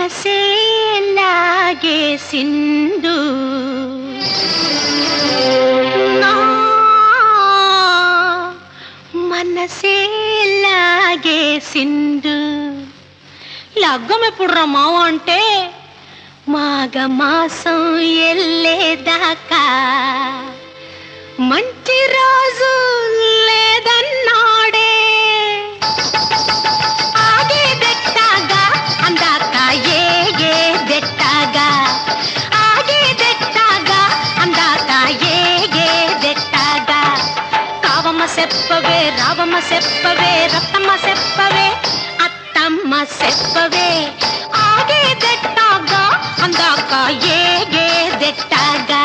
మనసే లాగేసిందు నా మనసే లాగేసిందు లగ్గమెప్పుడు మావ అంటే మాఘమాసం ఎల్లేదాకా మంచి రోజు లేదన్నాడే ఆగేదెట్టాగా అందాక ఏగేదెట్టాగా ఆగేదెట్టాగా అందాక ఏగేదెట్టాగా కావమ్మ చెప్పవే రావమ్మ చెప్పవే రత్తమ్మ చెప్పవే అత్తమ్మ చెప్పవే ఆగేదెట్టాగా అందాక ఏగేదెట్టాగా